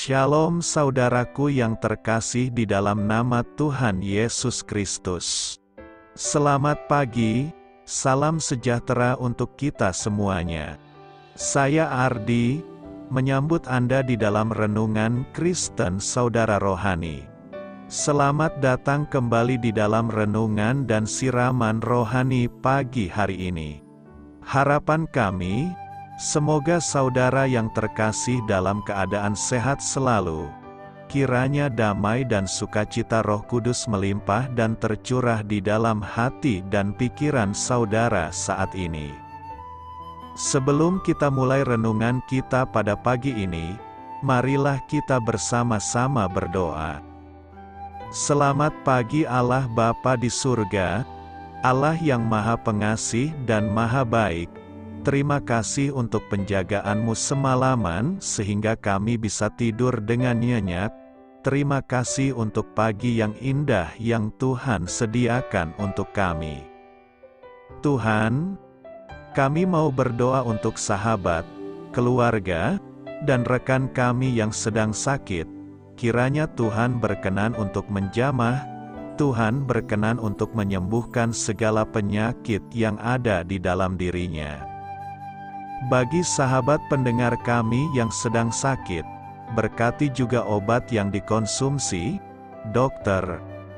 Shalom saudaraku yang terkasih di dalam nama Tuhan Yesus Kristus. Selamat pagi, salam sejahtera untuk kita semuanya. Saya Ardi, menyambut Anda di dalam renungan Kristen Saudara Rohani. Selamat datang kembali di dalam renungan dan siraman rohani pagi hari ini. Harapan kami, semoga saudara yang terkasih dalam keadaan sehat selalu. Kiranya damai dan sukacita Roh Kudus melimpah dan tercurah di dalam hati dan pikiran saudara saat ini. Sebelum kita mulai renungan kita pada pagi ini, marilah kita bersama-sama berdoa. Selamat pagi Allah Bapa di surga, Allah yang Maha Pengasih dan Maha Baik. Terima kasih untuk penjagaan-Mu semalaman sehingga kami bisa tidur dengan nyenyak. Terima kasih untuk pagi yang indah yang Tuhan sediakan untuk kami. Tuhan, kami mau berdoa untuk sahabat, keluarga, dan rekan kami yang sedang sakit. Kiranya Tuhan berkenan untuk menjamah, Tuhan berkenan untuk menyembuhkan segala penyakit yang ada di dalam dirinya. Bagi sahabat pendengar kami yang sedang sakit, berkati juga obat yang dikonsumsi, dokter,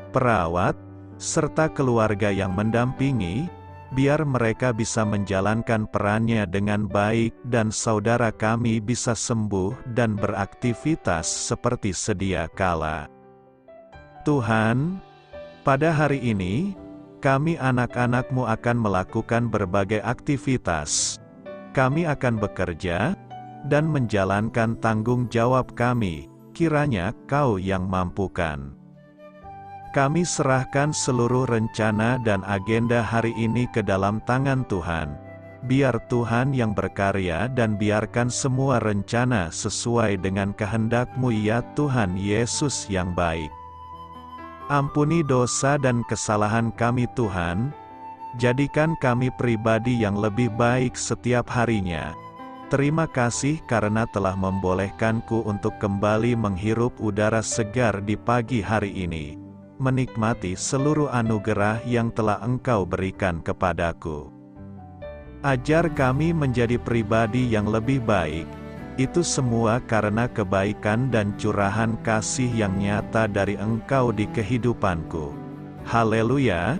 perawat, serta keluarga yang mendampingi, biar mereka bisa menjalankan perannya dengan baik dan saudara kami bisa sembuh dan beraktivitas seperti sedia kala. Tuhan, pada hari ini, kami anak-anak-Mu akan melakukan berbagai aktivitas. Kami akan bekerja dan menjalankan tanggung jawab kami, kiranya Kau yang mampukan. Kami serahkan seluruh rencana dan agenda hari ini ke dalam tangan Tuhan. Biar Tuhan yang berkarya dan biarkan semua rencana sesuai dengan kehendak-Mu ya Tuhan Yesus yang baik. Ampuni dosa dan kesalahan kami Tuhan. Jadikan kami pribadi yang lebih baik setiap harinya. Terima kasih karena telah membolehkanku untuk kembali menghirup udara segar di pagi hari ini. Menikmati seluruh anugerah yang telah Engkau berikan kepadaku. Ajar kami menjadi pribadi yang lebih baik. Itu semua karena kebaikan dan curahan kasih yang nyata dari Engkau di kehidupanku. Haleluya!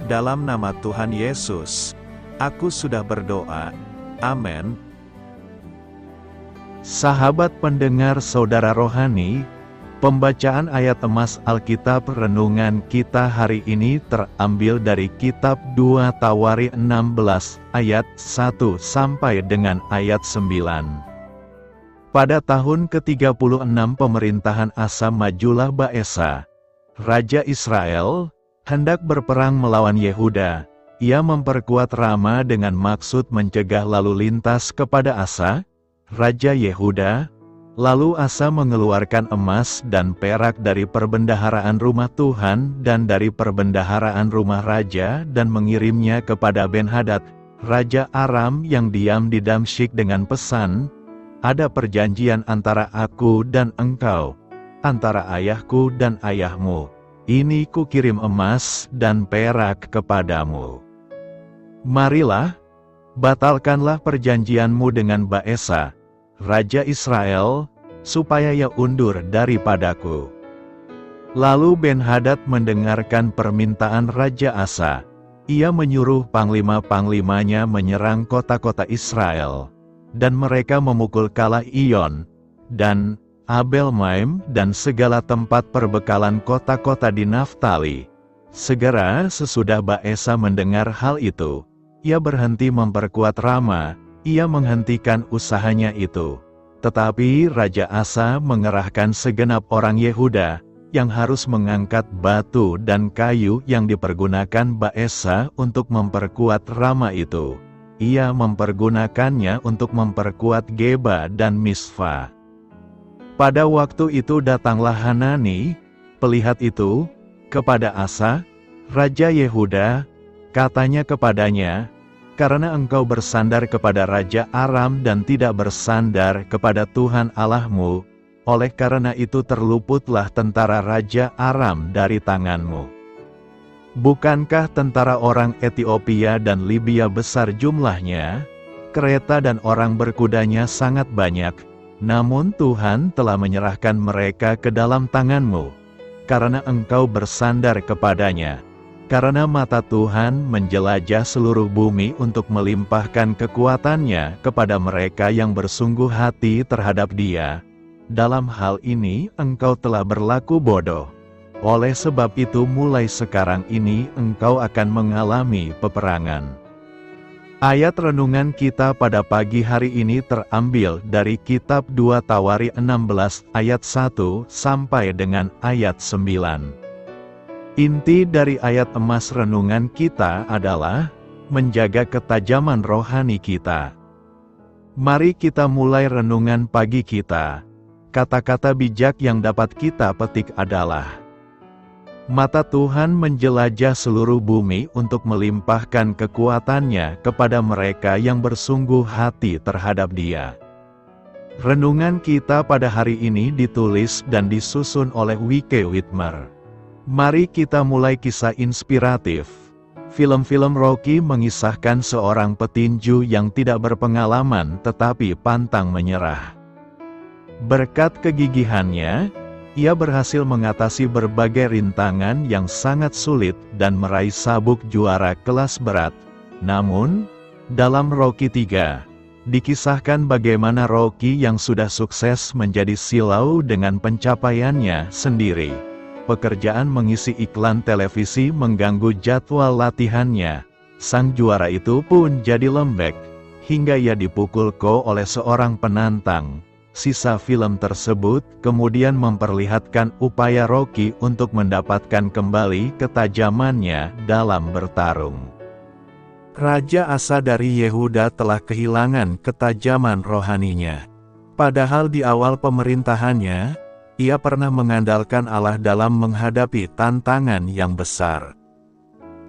Dalam nama Tuhan Yesus, aku sudah berdoa. Amin. Sahabat pendengar saudara rohani, pembacaan ayat emas Alkitab renungan kita hari ini terambil dari kitab 2 Tawari 16 ayat 1 sampai dengan ayat 9. Pada tahun ke-36 pemerintahan Asa majulah Baesa, Raja Israel, hendak berperang melawan Yehuda. Ia memperkuat Rama dengan maksud mencegah lalu lintas kepada Asa, Raja Yehuda. Lalu Asa mengeluarkan emas dan perak dari perbendaharaan rumah Tuhan dan dari perbendaharaan rumah raja dan mengirimnya kepada Ben-Hadad, Raja Aram yang diam di Damsyik dengan pesan, "Ada perjanjian antara aku dan engkau, antara ayahku dan ayahmu. Ini kukirim emas dan perak kepadamu. Marilah, batalkanlah perjanjianmu dengan Baesa, Raja Israel, supaya ia undur daripadaku." Lalu Ben-Hadad mendengarkan permintaan Raja Asa. Ia menyuruh panglima-panglimanya menyerang kota-kota Israel, dan mereka memukul kalah Iyon, dan Abel-Maim dan segala tempat perbekalan kota-kota di Naftali. Segera sesudah Baesa mendengar hal itu, ia berhenti memperkuat Rama, ia menghentikan usahanya itu. Tetapi Raja Asa mengerahkan segenap orang Yehuda, yang harus mengangkat batu dan kayu yang dipergunakan Baesa untuk memperkuat Rama itu. Ia mempergunakannya untuk memperkuat Geba dan Misfa. Pada waktu itu datanglah Hanani, pelihat itu, kepada Asa, Raja Yehuda, katanya kepadanya, "Karena engkau bersandar kepada Raja Aram dan tidak bersandar kepada Tuhan Allahmu, oleh karena itu terluputlah tentara Raja Aram dari tanganmu. Bukankah tentara orang Etiopia dan Libya besar jumlahnya? Kereta dan orang berkudanya sangat banyak, namun Tuhan telah menyerahkan mereka ke dalam tanganmu, karena engkau bersandar kepadanya. Karena mata Tuhan menjelajah seluruh bumi untuk melimpahkan kekuatannya kepada mereka yang bersungguh hati terhadap Dia. Dalam hal ini engkau telah berlaku bodoh. Oleh sebab itu mulai sekarang ini engkau akan mengalami peperangan. Ayat renungan kita pada pagi hari ini terambil dari kitab 2 Tawari 16 ayat 1 sampai dengan ayat 9. Inti dari ayat emas renungan kita adalah menjaga ketajaman rohani kita. Mari kita mulai renungan pagi kita. Kata-kata bijak yang dapat kita petik adalah: mata Tuhan menjelajah seluruh bumi untuk melimpahkan kekuatannya kepada mereka yang bersungguh hati terhadap Dia. Renungan kita pada hari ini ditulis dan disusun oleh Wike Whitmer. Mari kita mulai kisah inspiratif. Film-film Rocky mengisahkan seorang petinju yang tidak berpengalaman tetapi pantang menyerah. Berkat kegigihannya, ia berhasil mengatasi berbagai rintangan yang sangat sulit dan meraih sabuk juara kelas berat. Namun, dalam Rocky 3, dikisahkan bagaimana Rocky yang sudah sukses menjadi silau dengan pencapaiannya sendiri. Pekerjaan mengisi iklan televisi mengganggu jadwal latihannya. Sang juara itu pun jadi lembek, hingga ia dipukul oleh seorang penantang. Sisa film tersebut kemudian memperlihatkan upaya Rocky untuk mendapatkan kembali ketajamannya dalam bertarung. Raja Asa dari Yehuda telah kehilangan ketajaman rohaninya. Padahal di awal pemerintahannya, ia pernah mengandalkan Allah dalam menghadapi tantangan yang besar.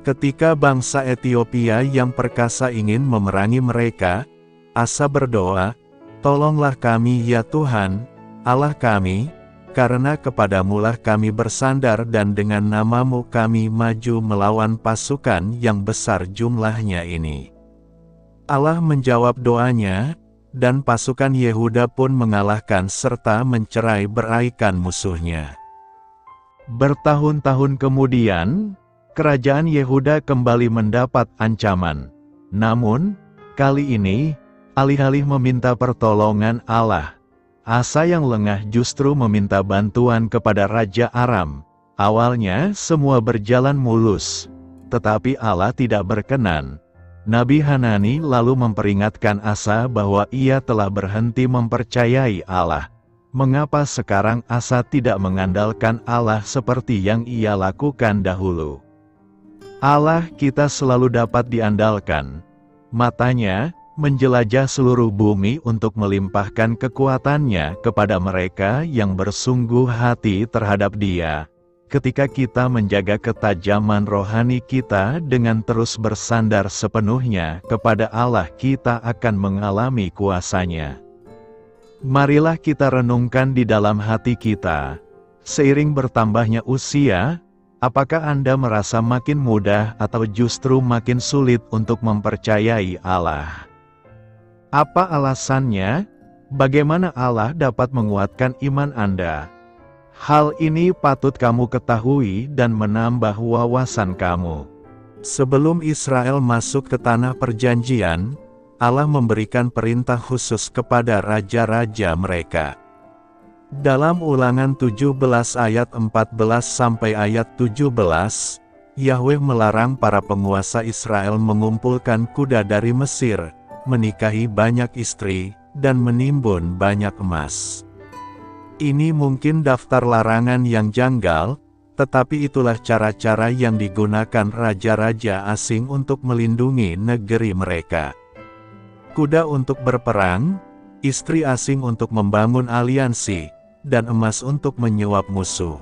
Ketika bangsa Etiopia yang perkasa ingin memerangi mereka, Asa berdoa, "Tolonglah kami ya Tuhan, Allah kami, karena kepadamulah kami bersandar dan dengan nama-Mu kami maju melawan pasukan yang besar jumlahnya ini." Allah menjawab doanya, dan pasukan Yehuda pun mengalahkan serta mencerai beraikan musuhnya. Bertahun-tahun kemudian, kerajaan Yehuda kembali mendapat ancaman. Namun, kali ini, alih-alih meminta pertolongan Allah, Asa yang lengah justru meminta bantuan kepada Raja Aram. Awalnya semua berjalan mulus, tetapi Allah tidak berkenan. Nabi Hanani lalu memperingatkan Asa bahwa ia telah berhenti mempercayai Allah. Mengapa sekarang Asa tidak mengandalkan Allah seperti yang ia lakukan dahulu? Allah kita selalu dapat diandalkan. Matanya menjelajah seluruh bumi untuk melimpahkan kekuatannya kepada mereka yang bersungguh hati terhadap Dia. Ketika kita menjaga ketajaman rohani kita dengan terus bersandar sepenuhnya kepada Allah, kita akan mengalami kuasa-Nya. Marilah kita renungkan di dalam hati kita. Seiring bertambahnya usia, apakah Anda merasa makin mudah atau justru makin sulit untuk mempercayai Allah? Apa alasannya? Bagaimana Allah dapat menguatkan iman Anda? Hal ini patut kamu ketahui dan menambah wawasan kamu. Sebelum Israel masuk ke tanah perjanjian, Allah memberikan perintah khusus kepada raja-raja mereka. Dalam Ulangan 17 ayat 14 sampai ayat 17, Yahweh melarang para penguasa Israel mengumpulkan kuda dari Mesir, menikahi banyak istri, dan menimbun banyak emas. Ini mungkin daftar larangan yang janggal, tetapi itulah cara-cara yang digunakan raja-raja asing untuk melindungi negeri mereka. Kuda untuk berperang, istri asing untuk membangun aliansi, dan emas untuk menyuap musuh.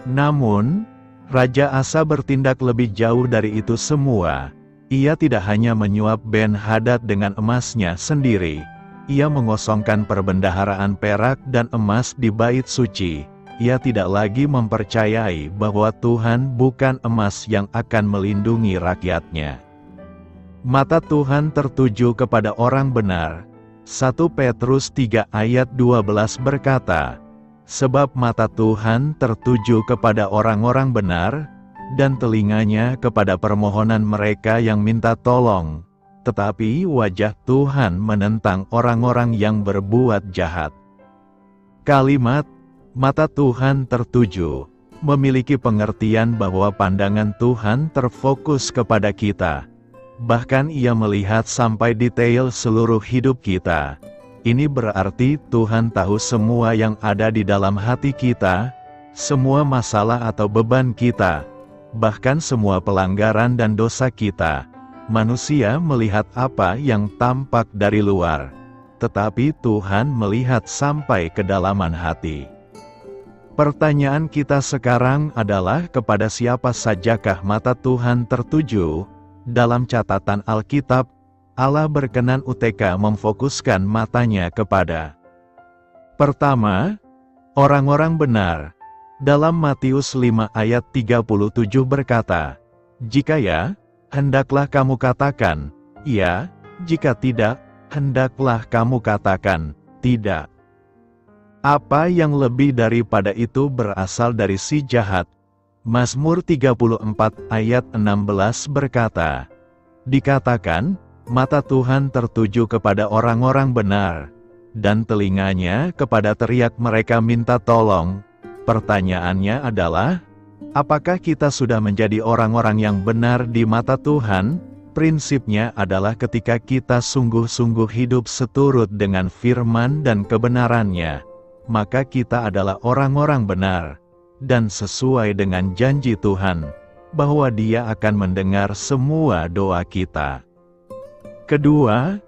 Namun, Raja Asa bertindak lebih jauh dari itu semua. Ia tidak hanya menyuap Ben-Hadad dengan emasnya sendiri, Ia mengosongkan perbendaharaan perak dan emas di bait suci. Ia tidak lagi mempercayai bahwa Tuhan bukan emas yang akan melindungi rakyatnya. Mata Tuhan tertuju kepada orang benar. 1 Petrus 3 ayat 12 berkata, "Sebab mata Tuhan tertuju kepada orang-orang benar, dan telinganya kepada permohonan mereka yang minta tolong. Tetapi wajah Tuhan menentang orang-orang yang berbuat jahat." Kalimat mata Tuhan tertuju memiliki pengertian bahwa pandangan Tuhan terfokus kepada kita. Bahkan Ia melihat sampai detail seluruh hidup kita. Ini berarti Tuhan tahu semua yang ada di dalam hati kita, semua masalah atau beban kita, bahkan semua pelanggaran dan dosa kita. Manusia melihat apa yang tampak dari luar, tetapi Tuhan melihat sampai kedalaman hati. Pertanyaan kita sekarang adalah, kepada siapa sajakah mata Tuhan tertuju? Dalam catatan Alkitab, Allah berkenan UTK memfokuskan matanya kepada: pertama, orang-orang benar. Dalam Matius 5 ayat 37 berkata, "Jika ya, hendaklah kamu katakan, ya, jika tidak, hendaklah kamu katakan, tidak." Apa yang lebih daripada itu berasal dari si jahat. Mazmur 34 ayat 16 berkata, dikatakan, mata Tuhan tertuju kepada orang-orang benar, dan telinganya kepada teriak mereka minta tolong. Pertanyaannya adalah, apakah kita sudah menjadi orang-orang yang benar di mata Tuhan? Prinsipnya adalah ketika kita sungguh-sungguh hidup seturut dengan firman dan kebenarannya, maka kita adalah orang-orang benar, dan sesuai dengan janji Tuhan, bahwa Dia akan mendengar semua doa kita. Kedua,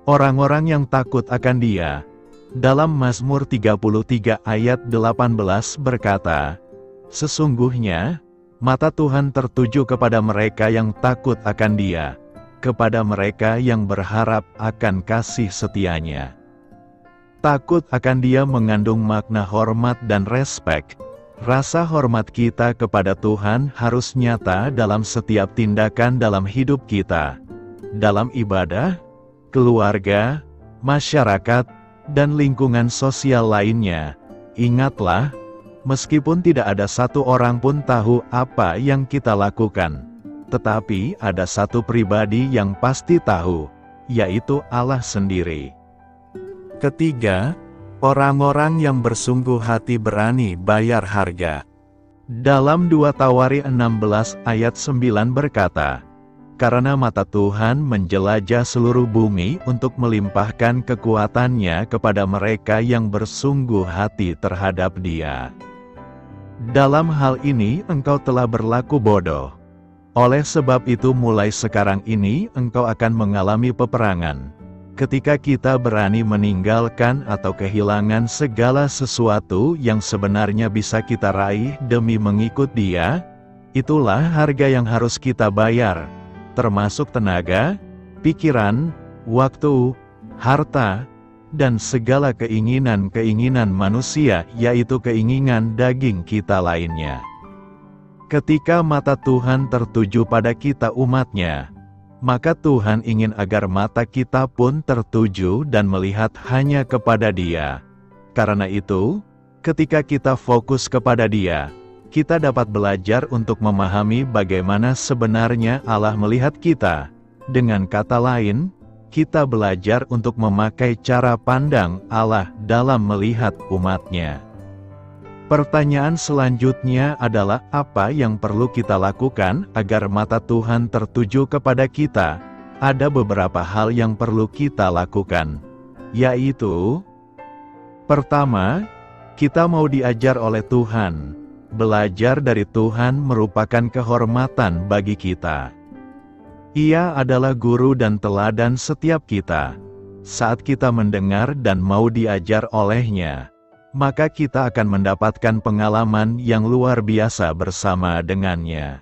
orang-orang yang takut akan Dia. Dalam Mazmur 33 ayat 18 berkata, "Sesungguhnya, mata Tuhan tertuju kepada mereka yang takut akan Dia, kepada mereka yang berharap akan kasih setia-Nya." Takut akan Dia mengandung makna hormat dan respek. Rasa hormat kita kepada Tuhan harus nyata dalam setiap tindakan dalam hidup kita, dalam ibadah, keluarga, masyarakat, dan lingkungan sosial lainnya. Ingatlah, meskipun tidak ada satu orang pun tahu apa yang kita lakukan, tetapi ada satu pribadi yang pasti tahu, yaitu Allah sendiri. Ketiga, orang-orang yang bersungguh hati berani bayar harga. Dalam 2 Tawari 16 ayat 9 berkata, "Karena mata Tuhan menjelajah seluruh bumi untuk melimpahkan kekuatannya kepada mereka yang bersungguh hati terhadap Dia." Dalam hal ini engkau telah berlaku bodoh. Oleh sebab itu mulai sekarang ini engkau akan mengalami peperangan. Ketika kita berani meninggalkan atau kehilangan segala sesuatu yang sebenarnya bisa kita raih demi mengikut Dia, itulah harga yang harus kita bayar, termasuk tenaga, pikiran, waktu, harta, dan segala keinginan-keinginan manusia, yaitu keinginan daging kita lainnya. Ketika mata Tuhan tertuju pada kita umat-Nya, maka Tuhan ingin agar mata kita pun tertuju dan melihat hanya kepada Dia. Karena itu, ketika kita fokus kepada Dia, kita dapat belajar untuk memahami bagaimana sebenarnya Allah melihat kita. Dengan kata lain, kita belajar untuk memakai cara pandang Allah dalam melihat umat-Nya. Pertanyaan selanjutnya adalah, apa yang perlu kita lakukan agar mata Tuhan tertuju kepada kita? Ada beberapa hal yang perlu kita lakukan, yaitu: pertama, kita mau diajar oleh Tuhan. Belajar dari Tuhan merupakan kehormatan bagi kita. Ia adalah guru dan teladan setiap kita. Saat kita mendengar dan mau diajar oleh-Nya, maka kita akan mendapatkan pengalaman yang luar biasa bersama dengannya.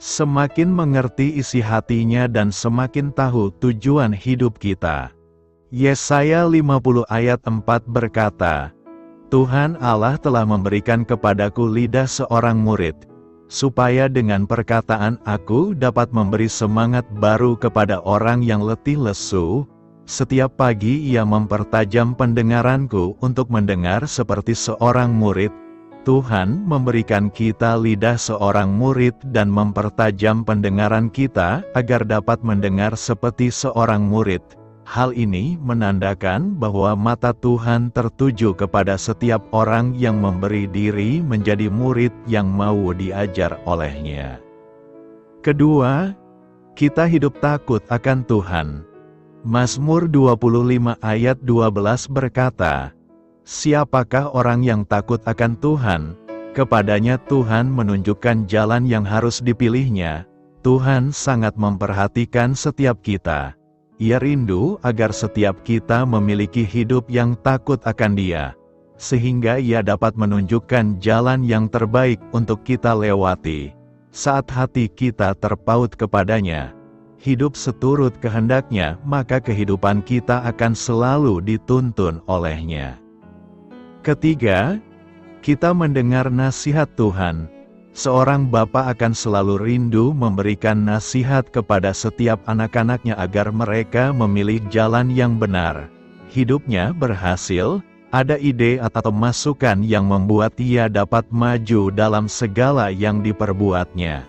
Semakin mengerti isi hatinya dan semakin tahu tujuan hidup kita. Yesaya 50 ayat 4 berkata, Tuhan Allah telah memberikan kepadaku lidah seorang murid, supaya dengan perkataan aku dapat memberi semangat baru kepada orang yang letih lesu. Setiap pagi ia mempertajam pendengaranku untuk mendengar seperti seorang murid. Tuhan memberikan kita lidah seorang murid dan mempertajam pendengaran kita agar dapat mendengar seperti seorang murid. Hal ini menandakan bahwa mata Tuhan tertuju kepada setiap orang yang memberi diri menjadi murid yang mau diajar olehnya. Kedua, kita hidup takut akan Tuhan. Mazmur 25 ayat 12 berkata, Siapakah orang yang takut akan Tuhan? Kepadanya Tuhan menunjukkan jalan yang harus dipilihnya. Tuhan sangat memperhatikan setiap kita. Ia rindu agar setiap kita memiliki hidup yang takut akan Dia, sehingga Ia dapat menunjukkan jalan yang terbaik untuk kita lewati. Saat hati kita terpaut kepadanya, hidup seturut kehendaknya, maka kehidupan kita akan selalu dituntun olehnya. Ketiga, kita mendengar nasihat Tuhan. Seorang bapa akan selalu rindu memberikan nasihat kepada setiap anak-anaknya agar mereka memilih jalan yang benar. Hidupnya berhasil, ada ide atau masukan yang membuat ia dapat maju dalam segala yang diperbuatnya.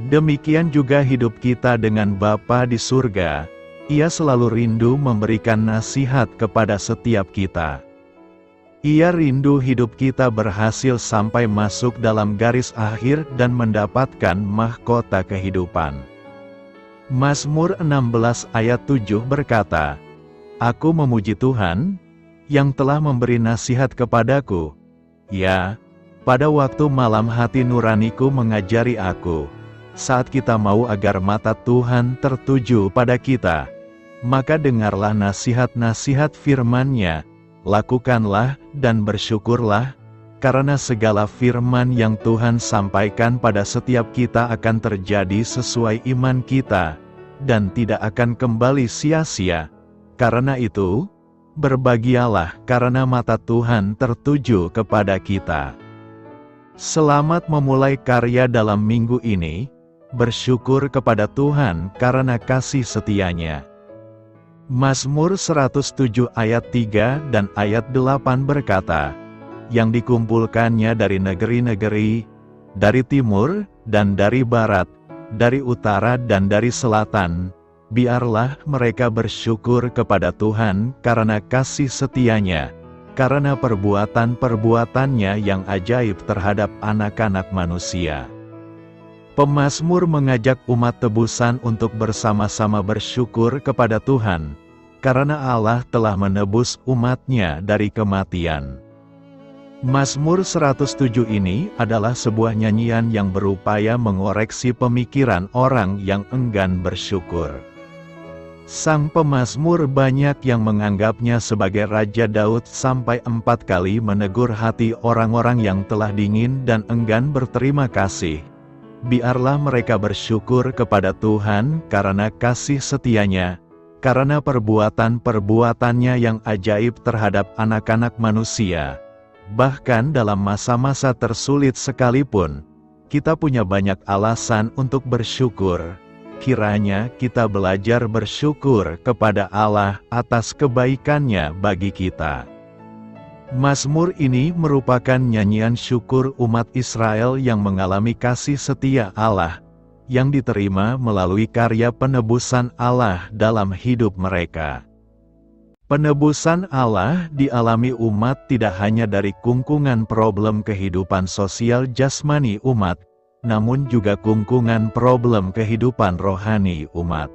Demikian juga hidup kita dengan Bapa di surga. Ia selalu rindu memberikan nasihat kepada setiap kita. Ia rindu hidup kita berhasil sampai masuk dalam garis akhir dan mendapatkan mahkota kehidupan. Mazmur 16 ayat 7 berkata, Aku memuji Tuhan, yang telah memberi nasihat kepadaku. Ya, pada waktu malam hati nuraniku mengajari aku. Saat kita mau agar mata Tuhan tertuju pada kita, maka dengarlah nasihat-nasihat firman-Nya. Lakukanlah dan bersyukurlah, karena segala firman yang Tuhan sampaikan pada setiap kita akan terjadi sesuai iman kita, dan tidak akan kembali sia-sia. Karena itu, berbahagialah karena mata Tuhan tertuju kepada kita. Selamat memulai karya dalam minggu ini, bersyukur kepada Tuhan karena kasih setia-Nya. Mazmur 107 ayat 3 dan ayat 8 berkata, Yang dikumpulkannya dari negeri-negeri, dari timur dan dari barat, dari utara dan dari selatan, biarlah mereka bersyukur kepada Tuhan karena kasih setia-Nya, karena perbuatan-perbuatannya yang ajaib terhadap anak-anak manusia. Pemazmur mengajak umat tebusan untuk bersama-sama bersyukur kepada Tuhan, karena Allah telah menebus umat-Nya dari kematian. Mazmur 107 ini adalah sebuah nyanyian yang berupaya mengoreksi pemikiran orang yang enggan bersyukur. Sang pemazmur banyak yang menganggapnya sebagai Raja Daud sampai 4 kali menegur hati orang-orang yang telah dingin dan enggan berterima kasih. Biarlah mereka bersyukur kepada Tuhan karena kasih setia-Nya, karena perbuatan-perbuatannya yang ajaib terhadap anak-anak manusia. Bahkan dalam masa-masa tersulit sekalipun, kita punya banyak alasan untuk bersyukur. Kiranya kita belajar bersyukur kepada Allah atas kebaikan-Nya bagi kita. Mazmur ini merupakan nyanyian syukur umat Israel yang mengalami kasih setia Allah, yang diterima melalui karya penebusan Allah dalam hidup mereka. Penebusan Allah dialami umat tidak hanya dari kungkungan problem kehidupan sosial jasmani umat, namun juga kungkungan problem kehidupan rohani umat.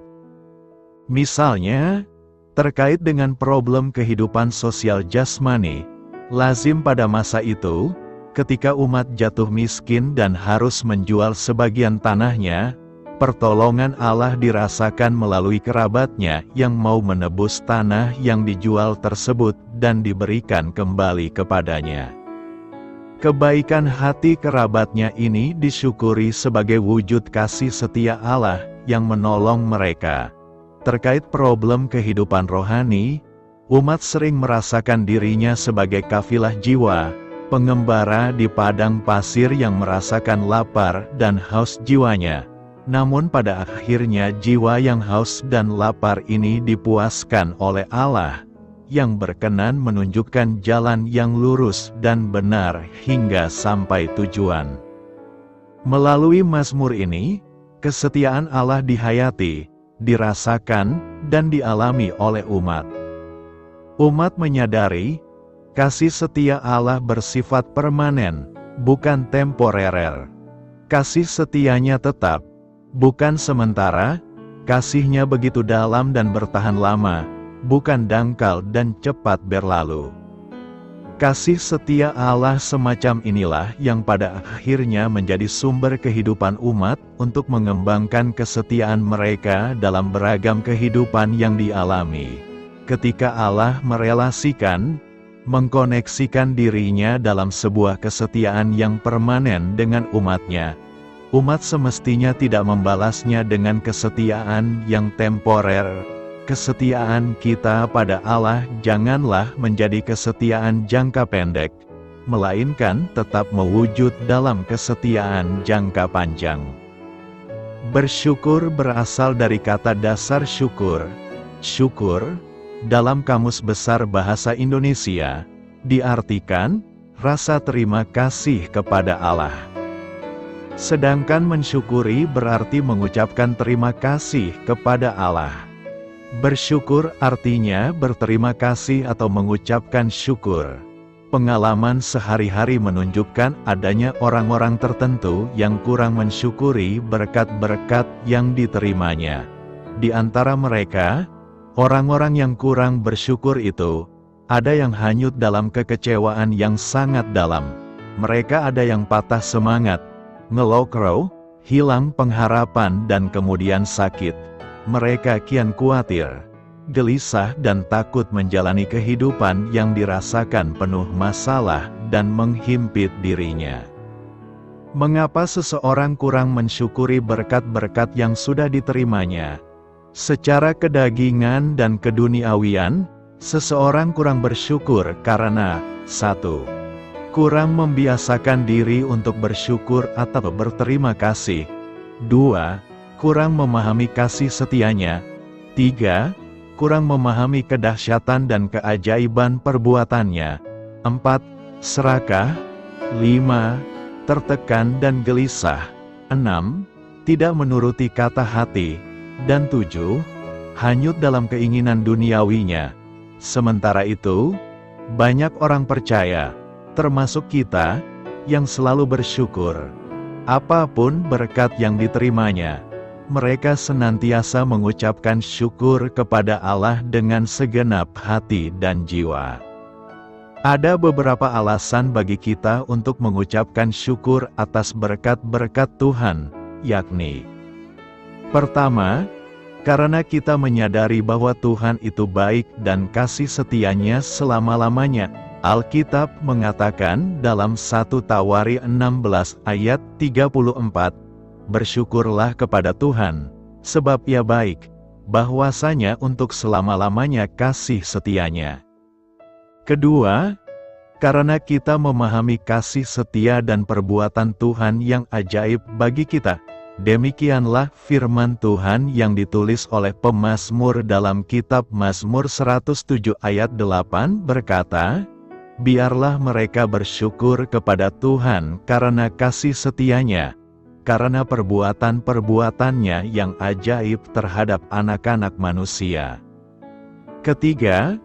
Misalnya, terkait dengan problem kehidupan sosial jasmani, lazim pada masa itu, ketika umat jatuh miskin dan harus menjual sebagian tanahnya, pertolongan Allah dirasakan melalui kerabatnya yang mau menebus tanah yang dijual tersebut dan diberikan kembali kepadanya. Kebaikan hati kerabatnya ini disyukuri sebagai wujud kasih setia Allah yang menolong mereka. Terkait problem kehidupan rohani, umat sering merasakan dirinya sebagai kafilah jiwa, pengembara di padang pasir yang merasakan lapar dan haus jiwanya. Namun pada akhirnya jiwa yang haus dan lapar ini dipuaskan oleh Allah, yang berkenan menunjukkan jalan yang lurus dan benar hingga sampai tujuan. Melalui mazmur ini, kesetiaan Allah dihayati, dirasakan, dan dialami oleh umat. Umat menyadari, kasih setia Allah bersifat permanen, bukan temporer. Kasih setianya tetap, bukan sementara. Kasih-Nya begitu dalam dan bertahan lama, bukan dangkal dan cepat berlalu. Kasih setia Allah semacam inilah yang pada akhirnya menjadi sumber kehidupan umat untuk mengembangkan kesetiaan mereka dalam beragam kehidupan yang dialami. Ketika Allah merelasikan, mengkoneksikan dirinya dalam sebuah kesetiaan yang permanen dengan umatnya, umat semestinya tidak membalasnya dengan kesetiaan yang temporer. Kesetiaan kita pada Allah janganlah menjadi kesetiaan jangka pendek, melainkan tetap mewujud dalam kesetiaan jangka panjang. Bersyukur berasal dari kata dasar syukur. Syukur, dalam Kamus Besar Bahasa Indonesia, diartikan rasa terima kasih kepada Allah. Sedangkan mensyukuri berarti mengucapkan terima kasih kepada Allah. Bersyukur artinya berterima kasih atau mengucapkan syukur. Pengalaman sehari-hari menunjukkan adanya orang-orang tertentu yang kurang mensyukuri berkat-berkat yang diterimanya. Di antara mereka, orang-orang yang kurang bersyukur itu, ada yang hanyut dalam kekecewaan yang sangat dalam. Mereka ada yang patah semangat, ngelokro, hilang pengharapan dan kemudian sakit. Mereka kian khawatir, gelisah dan takut menjalani kehidupan yang dirasakan penuh masalah dan menghimpit dirinya. Mengapa seseorang kurang mensyukuri berkat-berkat yang sudah diterimanya? Secara kedagingan dan keduniawian, seseorang kurang bersyukur karena 1. Kurang membiasakan diri untuk bersyukur atau berterima kasih. 2. Kurang memahami kasih setianya. 3. Kurang memahami kedahsyatan dan keajaiban perbuatannya. 4. Serakah. 5. Tertekan dan gelisah. 6. Tidak menuruti kata hati. Dan 7. Hanyut dalam keinginan duniawinya. Sementara itu, banyak orang percaya, termasuk kita, yang selalu bersyukur. Apapun berkat yang diterimanya, mereka senantiasa mengucapkan syukur kepada Allah dengan segenap hati dan jiwa. Ada beberapa alasan bagi kita untuk mengucapkan syukur atas berkat-berkat Tuhan, yakni: pertama, karena kita menyadari bahwa Tuhan itu baik dan kasih setianya selama-lamanya. Alkitab mengatakan dalam 1 Tawari 16 ayat 34, "Bersyukurlah kepada Tuhan, sebab Ia baik, bahwasanya untuk selama-lamanya kasih setianya." Kedua, karena kita memahami kasih setia dan perbuatan Tuhan yang ajaib bagi kita. Demikianlah firman Tuhan yang ditulis oleh pemazmur dalam kitab Mazmur 107 ayat 8 berkata, "Biarlah mereka bersyukur kepada Tuhan karena kasih setianya, karena perbuatan-perbuatannya yang ajaib terhadap anak-anak manusia." Ketiga,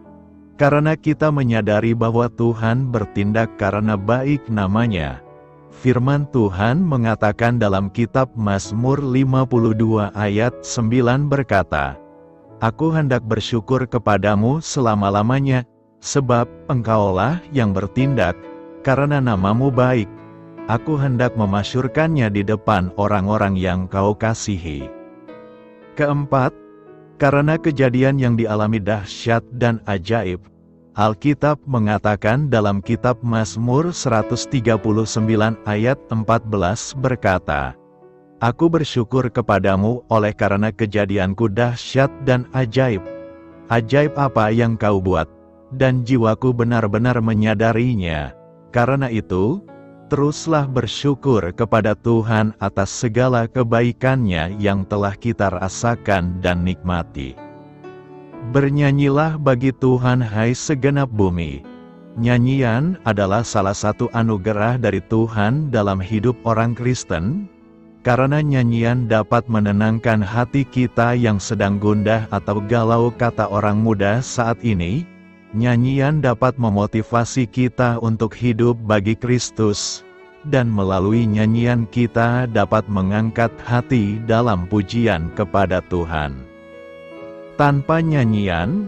karena kita menyadari bahwa Tuhan bertindak karena baik namanya. Firman Tuhan mengatakan dalam kitab Mazmur 52 ayat 9 berkata, "Aku hendak bersyukur kepadamu selama-lamanya, sebab Engkaulah yang bertindak, karena namamu baik. Aku hendak memasyurkannya di depan orang-orang yang Kau kasihi." Keempat, karena kejadian yang dialami dahsyat dan ajaib, Alkitab mengatakan dalam kitab Mazmur 139 ayat 14 berkata, Aku bersyukur kepadamu oleh karena kejadianku dahsyat dan ajaib. Ajaib apa yang kau buat, dan jiwaku benar-benar menyadarinya. Karena itu, teruslah bersyukur kepada Tuhan atas segala kebaikan-Nya yang telah kita rasakan dan nikmati. Bernyanyilah bagi Tuhan hai segenap bumi. Nyanyian adalah salah satu anugerah dari Tuhan dalam hidup orang Kristen, karena nyanyian dapat menenangkan hati kita yang sedang gundah atau galau. Kata orang muda saat ini, nyanyian dapat memotivasi kita untuk hidup bagi Kristus, dan melalui nyanyian kita dapat mengangkat hati dalam pujian kepada Tuhan. Tanpa nyanyian,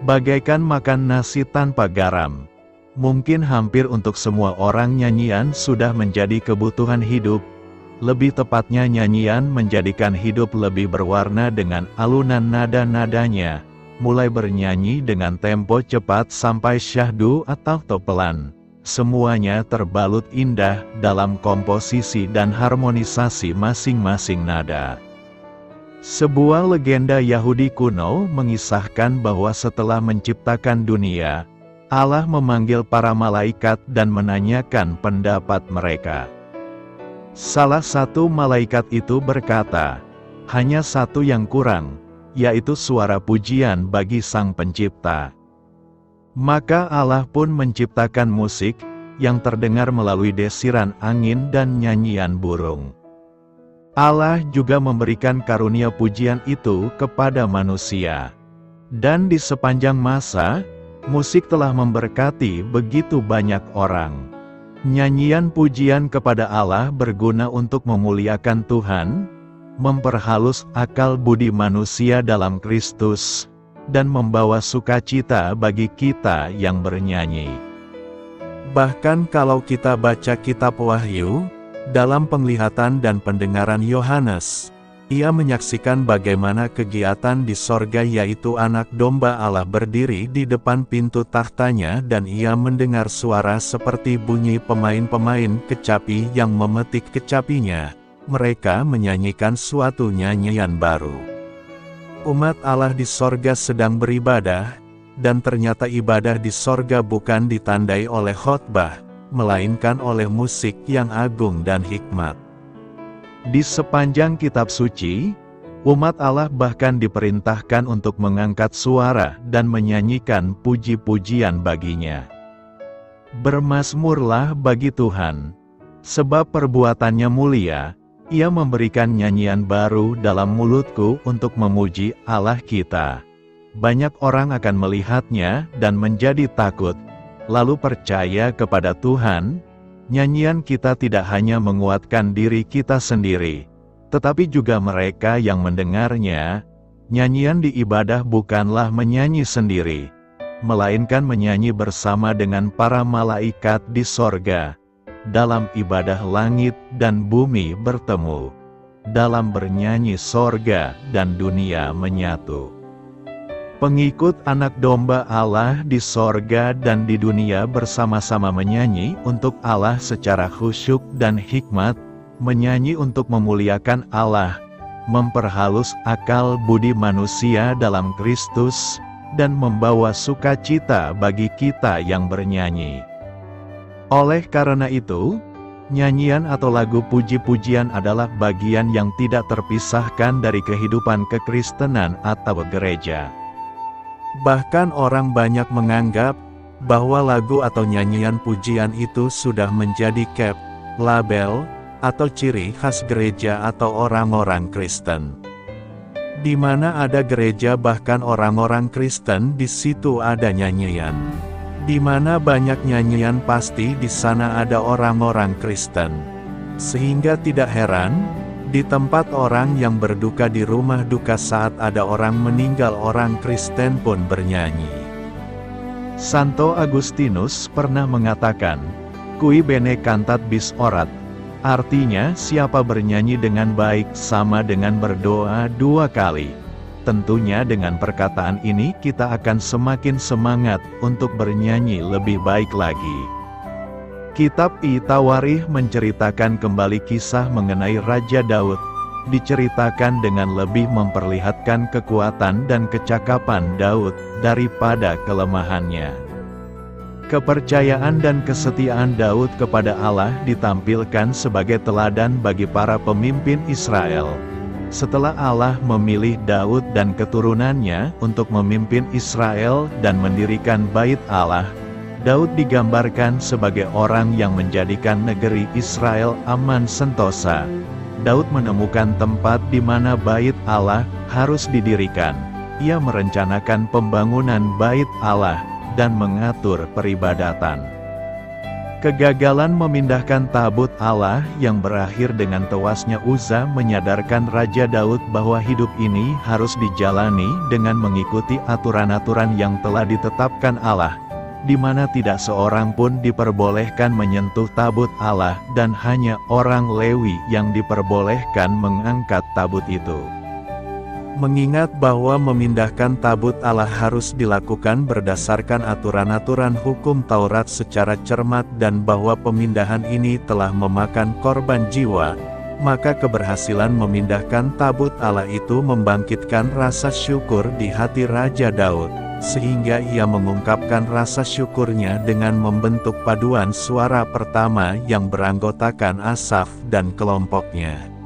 bagaikan makan nasi tanpa garam. Mungkin hampir untuk semua orang nyanyian sudah menjadi kebutuhan hidup. Lebih tepatnya nyanyian menjadikan hidup lebih berwarna dengan alunan nada-nadanya, mulai bernyanyi dengan tempo cepat sampai syahdu atau pelan. Semuanya terbalut indah dalam komposisi dan harmonisasi masing-masing nada. Sebuah legenda Yahudi kuno mengisahkan bahwa setelah menciptakan dunia, Allah memanggil para malaikat dan menanyakan pendapat mereka. Salah satu malaikat itu berkata, hanya satu yang kurang, yaitu suara pujian bagi Sang Pencipta. Maka Allah pun menciptakan musik, yang terdengar melalui desiran angin dan nyanyian burung. Allah juga memberikan karunia pujian itu kepada manusia. Dan di sepanjang masa, musik telah memberkati begitu banyak orang. Nyanyian pujian kepada Allah berguna untuk memuliakan Tuhan, memperhalus akal budi manusia dalam Kristus, dan membawa sukacita bagi kita yang bernyanyi. Bahkan kalau kita baca kitab Wahyu, dalam penglihatan dan pendengaran Yohanes, ia menyaksikan bagaimana kegiatan di sorga, yaitu anak domba Allah berdiri di depan pintu tahtanya, dan ia mendengar suara seperti bunyi pemain-pemain kecapi yang memetik kecapinya. Mereka menyanyikan suatu nyanyian baru. Umat Allah di sorga sedang beribadah, dan ternyata ibadah di sorga bukan ditandai oleh khotbah, melainkan oleh musik yang agung dan hikmat. Di sepanjang kitab suci, umat Allah bahkan diperintahkan untuk mengangkat suara dan menyanyikan puji-pujian baginya. Bermazmurlah bagi Tuhan, sebab perbuatannya mulia. Ia memberikan nyanyian baru dalam mulutku untuk memuji Allah kita. Banyak orang akan melihatnya dan menjadi takut, lalu percaya kepada Tuhan. Nyanyian kita tidak hanya menguatkan diri kita sendiri, tetapi juga mereka yang mendengarnya. Nyanyian di ibadah bukanlah menyanyi sendiri, melainkan menyanyi bersama dengan para malaikat di sorga. Dalam ibadah langit dan bumi bertemu, dalam bernyanyi sorga dan dunia menyatu. Pengikut anak domba Allah di sorga dan di dunia bersama-sama menyanyi untuk Allah secara khusyuk dan hikmat, menyanyi untuk memuliakan Allah, memperhalus akal budi manusia dalam Kristus, dan membawa sukacita bagi kita yang bernyanyi. Oleh karena itu, nyanyian atau lagu puji-pujian adalah bagian yang tidak terpisahkan dari kehidupan kekristenan atau gereja. Bahkan orang banyak menganggap bahwa lagu atau nyanyian pujian itu sudah menjadi cap, label, atau ciri khas gereja atau orang-orang Kristen. Di mana ada gereja, bahkan orang-orang Kristen, di situ ada nyanyian. Di mana banyak nyanyian, pasti di sana ada orang-orang Kristen. Sehingga tidak heran, di tempat orang yang berduka di rumah duka saat ada orang meninggal, orang Kristen pun bernyanyi. Santo Agustinus pernah mengatakan, "Cui bene cantat bis orat", artinya siapa bernyanyi dengan baik sama dengan berdoa 2 kali. Tentunya dengan perkataan ini kita akan semakin semangat untuk bernyanyi lebih baik lagi. Kitab I-Tawarikh menceritakan kembali kisah mengenai Raja Daud, diceritakan dengan lebih memperlihatkan kekuatan dan kecakapan Daud daripada kelemahannya. Kepercayaan dan kesetiaan Daud kepada Allah ditampilkan sebagai teladan bagi para pemimpin Israel. Setelah Allah memilih Daud dan keturunannya untuk memimpin Israel dan mendirikan Bait Allah, Daud digambarkan sebagai orang yang menjadikan negeri Israel aman sentosa. Daud menemukan tempat di mana Bait Allah harus didirikan. Ia merencanakan pembangunan Bait Allah dan mengatur peribadatan. Kegagalan memindahkan tabut Allah yang berakhir dengan tewasnya Uzza menyadarkan Raja Daud bahwa hidup ini harus dijalani dengan mengikuti aturan-aturan yang telah ditetapkan Allah, di mana tidak seorang pun diperbolehkan menyentuh tabut Allah dan hanya orang Lewi yang diperbolehkan mengangkat tabut itu. Mengingat bahwa memindahkan tabut Allah harus dilakukan berdasarkan aturan-aturan hukum Taurat secara cermat dan bahwa pemindahan ini telah memakan korban jiwa, maka keberhasilan memindahkan tabut Allah itu membangkitkan rasa syukur di hati Raja Daud, sehingga ia mengungkapkan rasa syukurnya dengan membentuk paduan suara pertama yang beranggotakan Asaf dan kelompoknya.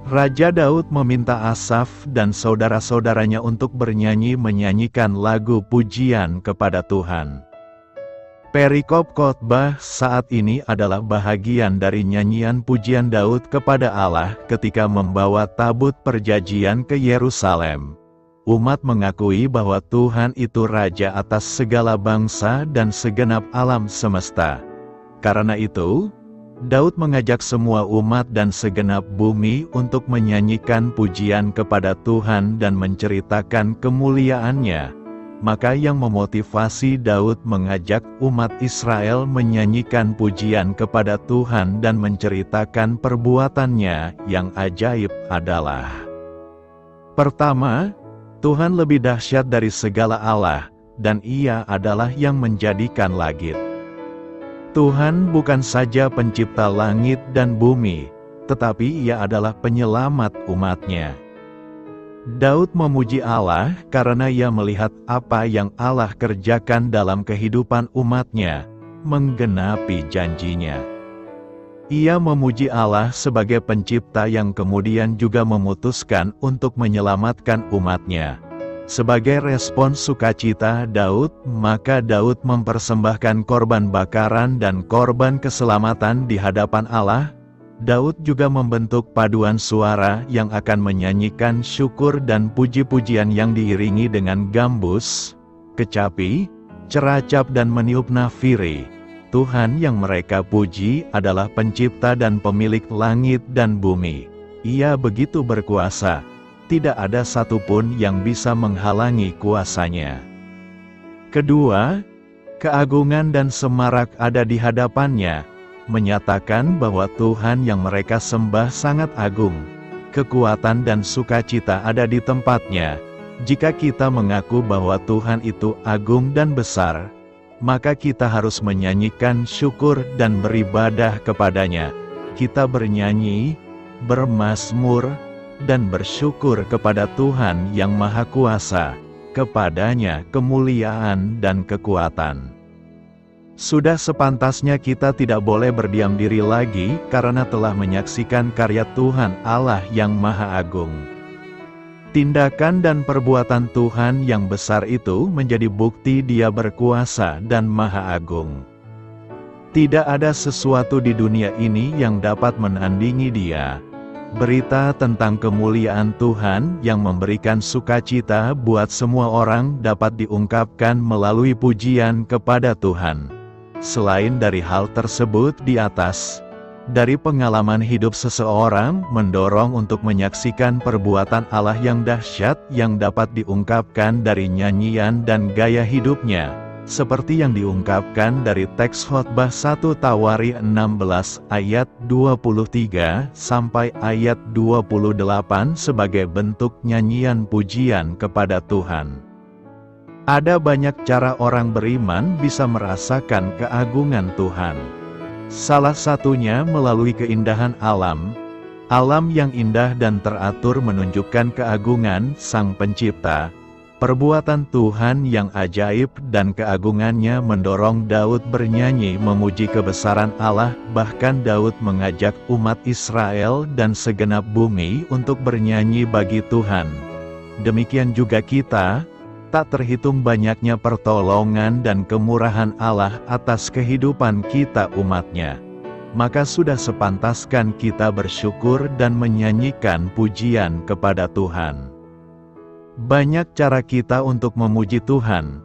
Raja Daud meminta Asaf dan saudara-saudaranya untuk bernyanyi menyanyikan lagu pujian kepada Tuhan. Perikop khotbah saat ini adalah bahagian dari nyanyian pujian Daud kepada Allah ketika membawa tabut perjanjian ke Yerusalem. Umat mengakui bahwa Tuhan itu Raja atas segala bangsa dan segenap alam semesta. Karena itu, Daud mengajak semua umat dan segenap bumi untuk menyanyikan pujian kepada Tuhan dan menceritakan kemuliaan-Nya. Maka yang memotivasi Daud mengajak umat Israel menyanyikan pujian kepada Tuhan dan menceritakan perbuatannya yang ajaib adalah: pertama, Tuhan lebih dahsyat dari segala Allah, dan Ia adalah yang menjadikan langit. Tuhan bukan saja pencipta langit dan bumi, tetapi Ia adalah penyelamat umat-Nya. Daud memuji Allah karena ia melihat apa yang Allah kerjakan dalam kehidupan umat-Nya, menggenapi janji-Nya. Ia memuji Allah sebagai pencipta yang kemudian juga memutuskan untuk menyelamatkan umat-Nya. Sebagai respon sukacita Daud, maka Daud mempersembahkan korban bakaran dan korban keselamatan di hadapan Allah. Daud juga membentuk paduan suara yang akan menyanyikan syukur dan puji-pujian yang diiringi dengan gambus, kecapi, ceracap dan meniup nafiri. Tuhan yang mereka puji adalah pencipta dan pemilik langit dan bumi. Ia begitu berkuasa. Tidak ada satupun yang bisa menghalangi kuasa-Nya. Kedua, keagungan dan semarak ada di hadapan-Nya, menyatakan bahwa Tuhan yang mereka sembah sangat agung. Kekuatan dan sukacita ada di tempat-Nya. Jika kita mengaku bahwa Tuhan itu agung dan besar, maka kita harus menyanyikan syukur dan beribadah kepada-Nya. Kita bernyanyi, bermazmur, dan bersyukur kepada Tuhan yang Maha Kuasa. Kepada-Nya kemuliaan dan kekuatan. Sudah sepantasnya kita tidak boleh berdiam diri lagi karena telah menyaksikan karya Tuhan Allah yang Maha Agung. Tindakan dan perbuatan Tuhan yang besar itu menjadi bukti Dia berkuasa dan Maha Agung. Tidak ada sesuatu di dunia ini yang dapat menandingi Dia. Berita tentang kemuliaan Tuhan yang memberikan sukacita buat semua orang dapat diungkapkan melalui pujian kepada Tuhan. Selain dari hal tersebut di atas, dari pengalaman hidup seseorang mendorong untuk menyaksikan perbuatan Allah yang dahsyat yang dapat diungkapkan dari nyanyian dan gaya hidupnya. Seperti yang diungkapkan dari teks khotbah 1 Tawari 16 ayat 23 sampai ayat 28 sebagai bentuk nyanyian pujian kepada Tuhan. Ada banyak cara orang beriman bisa merasakan keagungan Tuhan. Salah satunya melalui keindahan alam. Alam yang indah dan teratur menunjukkan keagungan Sang Pencipta. Perbuatan Tuhan yang ajaib dan keagungannya mendorong Daud bernyanyi memuji kebesaran Allah. Bahkan Daud mengajak umat Israel dan segenap bumi untuk bernyanyi bagi Tuhan. Demikian juga kita, tak terhitung banyaknya pertolongan dan kemurahan Allah atas kehidupan kita umatnya. Maka sudah sepantaskan kita bersyukur dan menyanyikan pujian kepada Tuhan. Banyak cara kita untuk memuji Tuhan,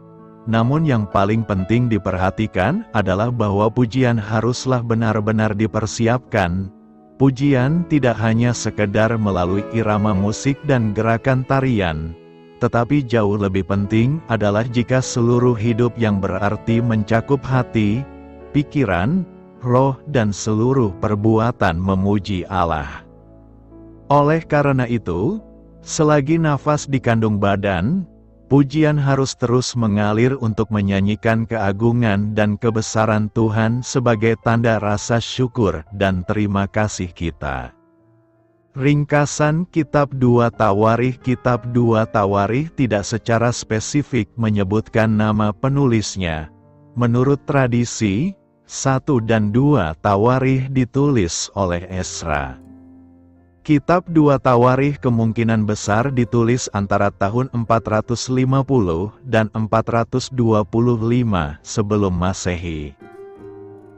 namun yang paling penting diperhatikan adalah bahwa pujian haruslah benar-benar dipersiapkan. Pujian tidak hanya sekedar melalui irama musik dan gerakan tarian, tetapi jauh lebih penting adalah jika seluruh hidup yang berarti mencakup hati, pikiran, roh dan seluruh perbuatan memuji Allah. Oleh karena itu, selagi nafas dikandung badan, pujian harus terus mengalir untuk menyanyikan keagungan dan kebesaran Tuhan sebagai tanda rasa syukur dan terima kasih kita. Ringkasan Kitab 2 Tawarikh. Kitab 2 Tawarikh tidak secara spesifik menyebutkan nama penulisnya. Menurut tradisi, 1 dan 2 Tawarikh ditulis oleh Ezra. Kitab 2 Tawarikh kemungkinan besar ditulis antara tahun 450 dan 425 sebelum Masehi.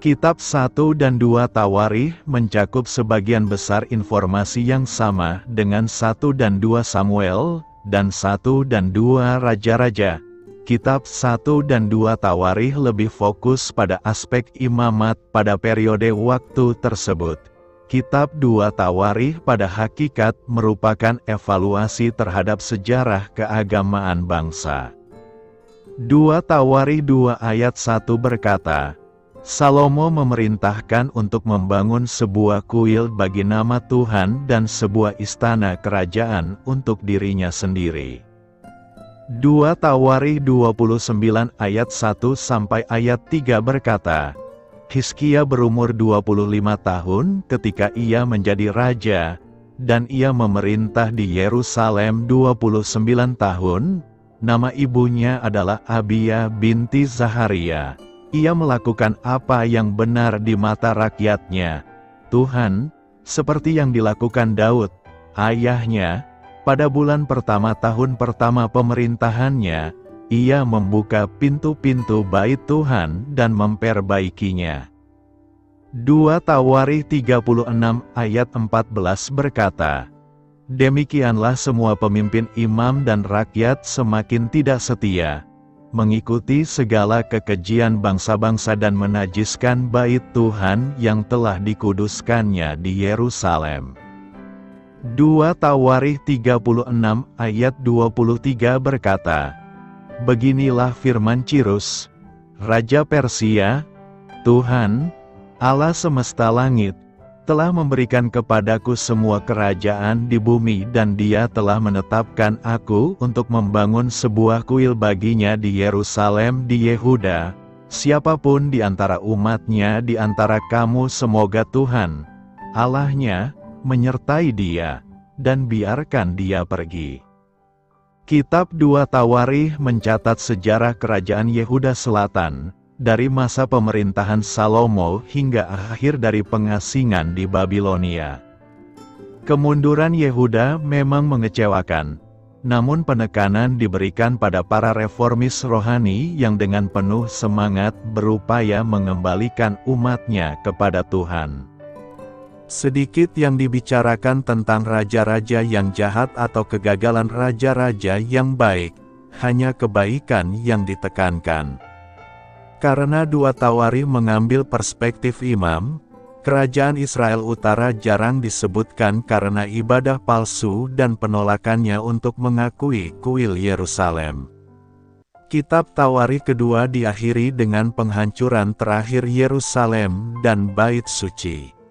Kitab 1 dan 2 Tawarikh mencakup sebagian besar informasi yang sama dengan 1 dan 2 Samuel, dan 1 dan 2 Raja-Raja. Kitab 1 dan 2 Tawarikh lebih fokus pada aspek imamat pada periode waktu tersebut. Kitab 2 Tawarikh pada hakikat merupakan evaluasi terhadap sejarah keagamaan bangsa. 2 Tawarikh 2 ayat 1 berkata, Salomo memerintahkan untuk membangun sebuah kuil bagi nama Tuhan dan sebuah istana kerajaan untuk dirinya sendiri. 2 Tawarikh 29 ayat 1 sampai ayat 3 berkata, Hizkia berumur 25 tahun ketika ia menjadi raja, dan ia memerintah di Yerusalem 29 tahun. Nama ibunya adalah Abia binti Zaharia. Ia melakukan apa yang benar di mata rakyatnya, Tuhan, seperti yang dilakukan Daud, ayahnya. Pada bulan pertama tahun pertama pemerintahannya, ia membuka pintu-pintu bait Tuhan dan memperbaikinya. 2 Tawarikh 36 ayat 14 berkata, Demikianlah semua pemimpin imam dan rakyat semakin tidak setia, mengikuti segala kekejian bangsa-bangsa dan menajiskan bait Tuhan yang telah dikuduskannya di Yerusalem. 2 Tawarikh 36 ayat 23 berkata, Beginilah firman Cirus, Raja Persia, Tuhan, Allah semesta langit, telah memberikan kepadaku semua kerajaan di bumi dan Dia telah menetapkan aku untuk membangun sebuah kuil baginya di Yerusalem di Yehuda. Siapapun di antara umatnya di antara kamu semoga Tuhan, Allahnya, menyertai dia, dan biarkan dia pergi. Kitab 2 Tawarikh mencatat sejarah kerajaan Yehuda Selatan, dari masa pemerintahan Salomo hingga akhir dari pengasingan di Babilonia. Kemunduran Yehuda memang mengecewakan, namun penekanan diberikan pada para reformis rohani yang dengan penuh semangat berupaya mengembalikan umatnya kepada Tuhan. Sedikit yang dibicarakan tentang raja-raja yang jahat atau kegagalan raja-raja yang baik, hanya kebaikan yang ditekankan. Karena 2 Tawarikh mengambil perspektif imam, kerajaan Israel Utara jarang disebutkan karena ibadah palsu dan penolakannya untuk mengakui kuil Yerusalem. Kitab Tawarikh kedua diakhiri dengan penghancuran terakhir Yerusalem dan Bait Suci.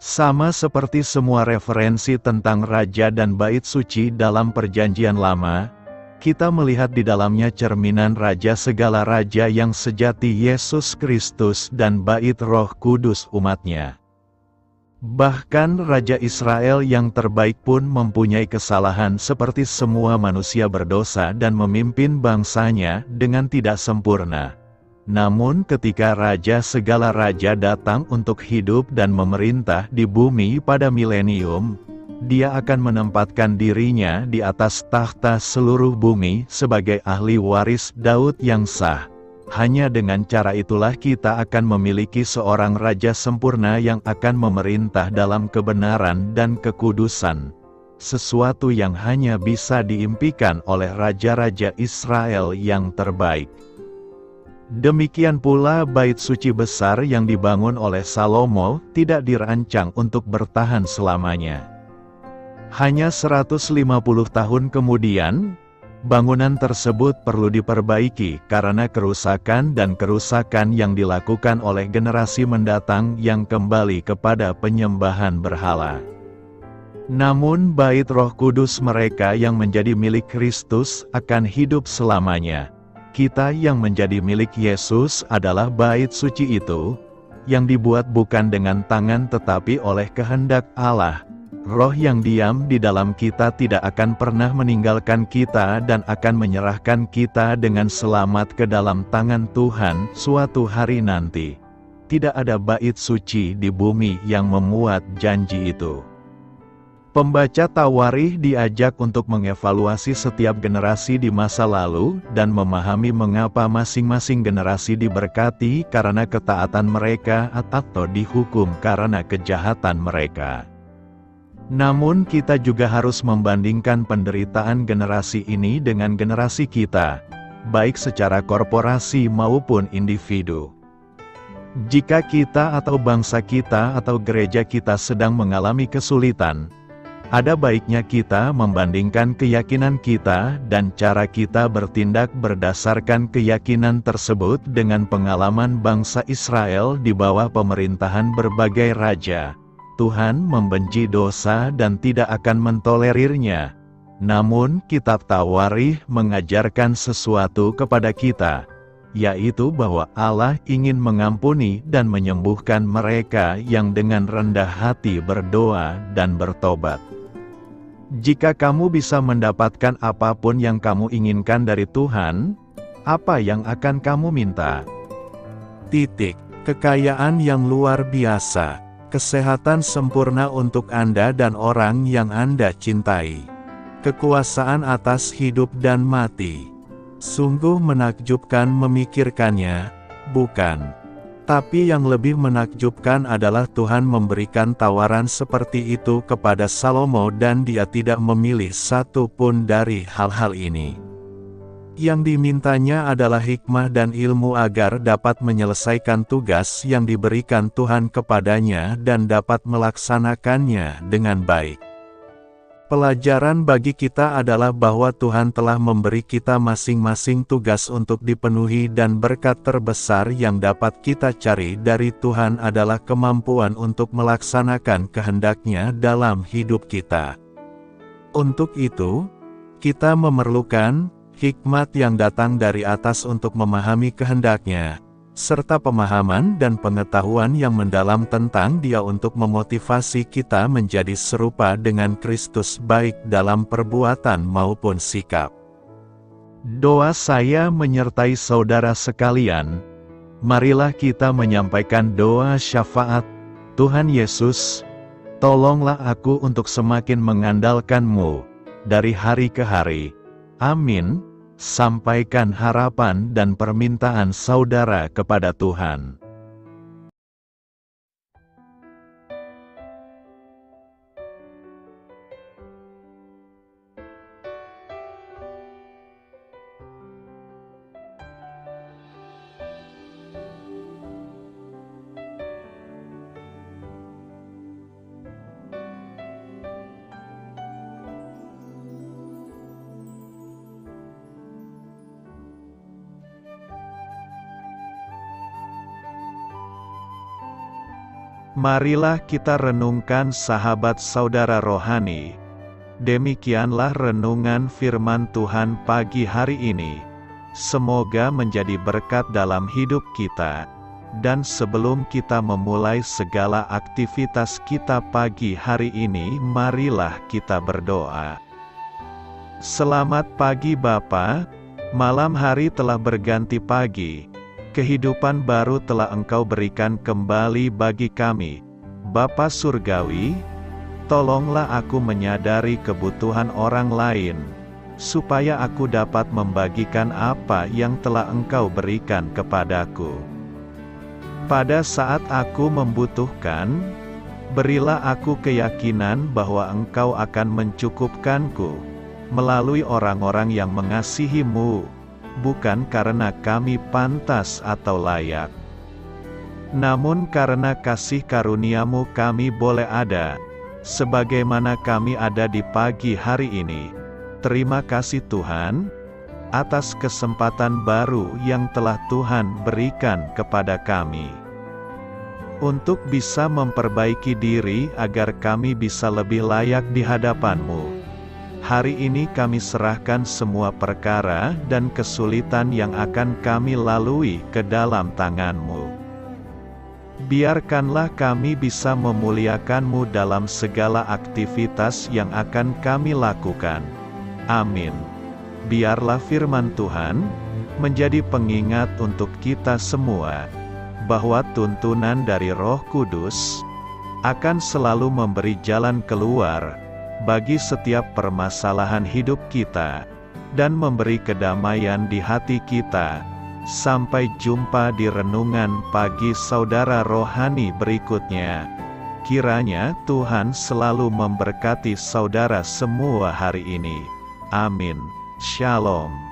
Sama seperti semua referensi tentang raja dan bait suci dalam Perjanjian Lama, kita melihat di dalamnya cerminan raja segala raja yang sejati Yesus Kristus dan bait Roh Kudus umatnya. Bahkan Raja Israel yang terbaik pun mempunyai kesalahan seperti semua manusia berdosa dan memimpin bangsanya dengan tidak sempurna. Namun ketika Raja segala raja datang untuk hidup dan memerintah di bumi pada milenium, Dia akan menempatkan dirinya di atas takhta seluruh bumi sebagai ahli waris Daud yang sah. Hanya dengan cara itulah kita akan memiliki seorang raja sempurna yang akan memerintah dalam kebenaran dan kekudusan. Sesuatu yang hanya bisa diimpikan oleh raja-raja Israel yang terbaik. Demikian pula bait suci besar yang dibangun oleh Salomo tidak dirancang untuk bertahan selamanya. Hanya 150 tahun kemudian, bangunan tersebut perlu diperbaiki karena kerusakan yang dilakukan oleh generasi mendatang yang kembali kepada penyembahan berhala. Namun bait Roh Kudus mereka yang menjadi milik Kristus akan hidup selamanya. Kita yang menjadi milik Yesus adalah bait suci itu, yang dibuat bukan dengan tangan tetapi oleh kehendak Allah. Roh yang diam di dalam kita tidak akan pernah meninggalkan kita dan akan menyerahkan kita dengan selamat ke dalam tangan Tuhan suatu hari nanti. Tidak ada bait suci di bumi yang memuat janji itu. Pembaca Tawarikh diajak untuk mengevaluasi setiap generasi di masa lalu dan memahami mengapa masing-masing generasi diberkati karena ketaatan mereka atau dihukum karena kejahatan mereka. Namun kita juga harus membandingkan penderitaan generasi ini dengan generasi kita, baik secara korporasi maupun individu. Jika kita atau bangsa kita atau gereja kita sedang mengalami kesulitan, ada baiknya kita membandingkan keyakinan kita dan cara kita bertindak berdasarkan keyakinan tersebut dengan pengalaman bangsa Israel di bawah pemerintahan berbagai raja. Tuhan membenci dosa dan tidak akan mentolerirnya. Namun kitab Tawarikh mengajarkan sesuatu kepada kita, yaitu bahwa Allah ingin mengampuni dan menyembuhkan mereka yang dengan rendah hati berdoa dan bertobat. Jika kamu bisa mendapatkan apapun yang kamu inginkan dari Tuhan, apa yang akan kamu minta? Kekayaan yang luar biasa, kesehatan sempurna untuk Anda dan orang yang Anda cintai, kekuasaan atas hidup dan mati. Sungguh menakjubkan memikirkannya, bukan? Tapi yang lebih menakjubkan adalah Tuhan memberikan tawaran seperti itu kepada Salomo dan dia tidak memilih satu pun dari hal-hal ini. Yang dimintanya adalah hikmah dan ilmu agar dapat menyelesaikan tugas yang diberikan Tuhan kepadanya dan dapat melaksanakannya dengan baik. Pelajaran bagi kita adalah bahwa Tuhan telah memberi kita masing-masing tugas untuk dipenuhi dan berkat terbesar yang dapat kita cari dari Tuhan adalah kemampuan untuk melaksanakan kehendak-Nya dalam hidup kita. Untuk itu, kita memerlukan hikmat yang datang dari atas untuk memahami kehendak-Nya, serta pemahaman dan pengetahuan yang mendalam tentang Dia untuk memotivasi kita menjadi serupa dengan Kristus baik dalam perbuatan maupun sikap. Doa saya menyertai saudara sekalian. Marilah kita menyampaikan doa syafaat. Tuhan Yesus, tolonglah aku untuk semakin mengandalkan-Mu dari hari ke hari. Amin. Sampaikan harapan dan permintaan saudara kepada Tuhan. Marilah kita renungkan sahabat saudara rohani. Demikianlah renungan firman Tuhan pagi hari ini. Semoga menjadi berkat dalam hidup kita. Dan sebelum kita memulai segala aktivitas kita pagi hari ini, marilah kita berdoa. Selamat pagi Bapa, malam hari telah berganti pagi. Kehidupan baru telah Engkau berikan kembali bagi kami. Bapa Surgawi, tolonglah aku menyadari kebutuhan orang lain, supaya aku dapat membagikan apa yang telah Engkau berikan kepadaku. Pada saat aku membutuhkan, berilah aku keyakinan bahwa Engkau akan mencukupkanku, melalui orang-orang yang mengasihi-Mu, bukan karena kami pantas atau layak, namun karena kasih karunia-Mu kami boleh ada, sebagaimana kami ada di pagi hari ini. Terima kasih Tuhan, atas kesempatan baru yang telah Tuhan berikan kepada kami, untuk bisa memperbaiki diri agar kami bisa lebih layak di hadapan-Mu. Hari ini kami serahkan semua perkara dan kesulitan yang akan kami lalui ke dalam tangan-Mu. Biarkanlah kami bisa memuliakan-Mu dalam segala aktivitas yang akan kami lakukan. Amin. Biarlah firman Tuhan menjadi pengingat untuk kita semua, bahwa tuntunan dari Roh Kudus akan selalu memberi jalan keluar bagi setiap permasalahan hidup kita, dan memberi kedamaian di hati kita. Sampai jumpa di renungan pagi saudara rohani berikutnya. Kiranya Tuhan selalu memberkati saudara semua hari ini. Amin. Shalom.